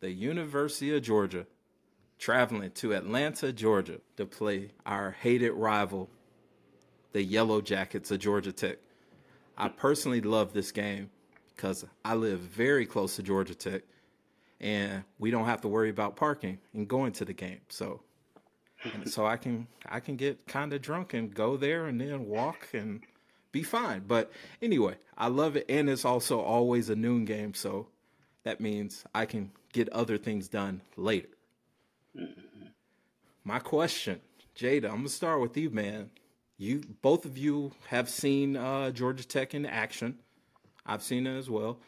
the University of Georgia, traveling to Atlanta, Georgia, to play our hated rival, the Yellow Jackets of Georgia Tech. I personally love this game because I live very close to Georgia Tech, and we don't have to worry about parking and going to the game. So I can get kind of drunk and go there and then walk and be fine. But anyway, I love it, and it's also always a noon game, so that means I can get other things done later. My question, Jada, I'm gonna start with you, man. Both of you have seen Georgia Tech in action. I've seen it as well.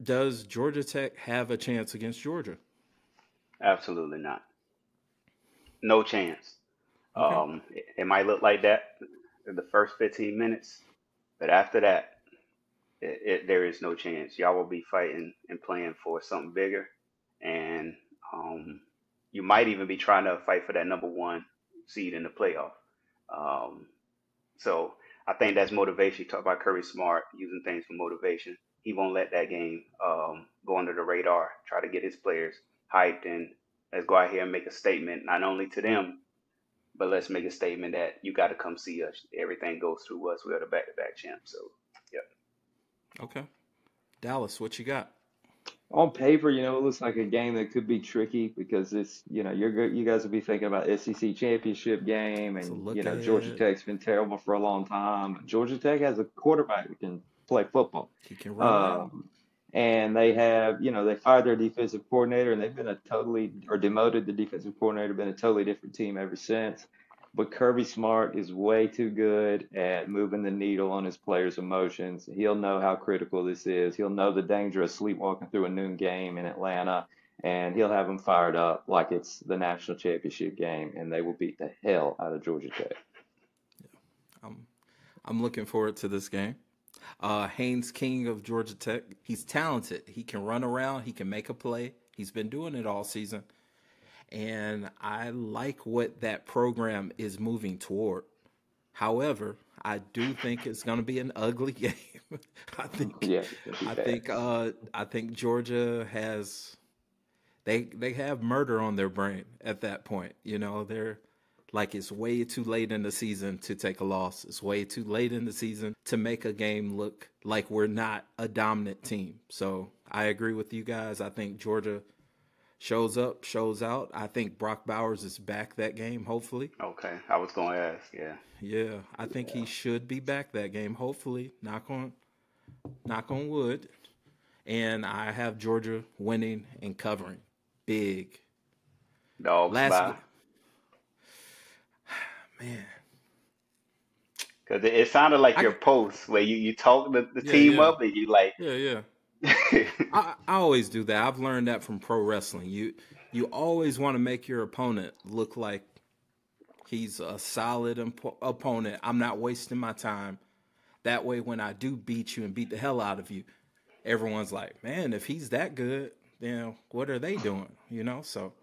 Does Georgia Tech have a chance against Georgia? Absolutely not. No chance. Okay. It might look like that in the first 15 minutes, but after that, there is no chance. Y'all will be fighting and playing for something bigger, and you might even be trying to fight for that number one seed in the playoff. Um, so I think that's motivation. You talk about Curry Smart using things for motivation. He won't let that game go under the radar. Try to get his players hyped and let's go out here and make a statement, not only to them, but let's make a statement that you got to come see us. Everything goes through us. We are the back-to-back champs. So, yeah. Okay. Dallas, what you got? On paper, it looks like a game that could be tricky because it's, you guys will be thinking about SEC championship game, So and look Georgia ahead. Tech's been terrible for a long time. Georgia Tech has a quarterback who can play football. He can run around. And they have, they fired their defensive coordinator, and they've been demoted the defensive coordinator, been a totally different team ever since. But Kirby Smart is way too good at moving the needle on his players' emotions. He'll know how critical this is. He'll know the danger of sleepwalking through a noon game in Atlanta, and he'll have them fired up like it's the national championship game, and they will beat the hell out of Georgia Tech. I'm looking forward to this game. Haynes King of Georgia Tech, he's talented. He can run around. He can make a play. He's been doing it all season. And I like what that program is moving toward. However, I do think it's going to be an ugly game. I think Georgia has they have murder on their brain at that point. They're like, it's way too late in the season to take a loss. It's way too late in the season to make a game look like we're not a dominant team. So I agree with you guys. I think Georgia shows up, shows out. I think Brock Bowers is back that game, hopefully. Okay. I was going to ask, yeah. Yeah, I think he should be back that game, hopefully. Knock on wood. And I have Georgia winning and covering. Big. Dawgs, bye. Man. Because it sounded like your post where you talk the team up and you like. Yeah. I always do that. I've learned that from pro wrestling. You always want to make your opponent look like he's a solid opponent. I'm not wasting my time. That way, when I do beat you and beat the hell out of you, everyone's like, man, if he's that good, then what are they doing? So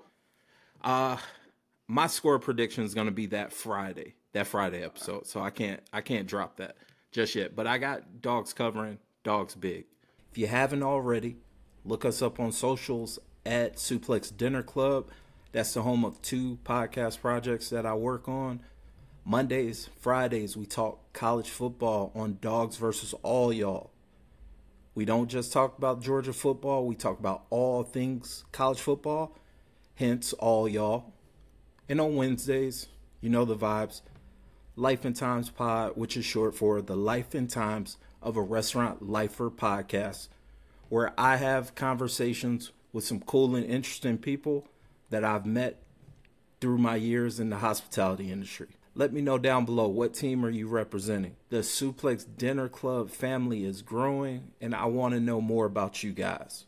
my score prediction is going to be that Friday episode. So I can't drop that just yet. But I got Dawgs covering, Dawgs big. If you haven't already, look us up on socials at SuplexDinnerClub. That's the home of 2 podcast projects that I work on. Mondays, Fridays, we talk college football on Dawgs versus All Y'all. We don't just talk about Georgia football. We talk about all things college football, hence All Y'all. And on Wednesdays, you know the vibes, Life and Times Pod, which is short for the Life and Times of a Restaurant Lifer podcast, where I have conversations with some cool and interesting people that I've met through my years in the hospitality industry. Let me know down below, what team are you representing? The Suplex Dinner Club family is growing, and I want to know more about you guys.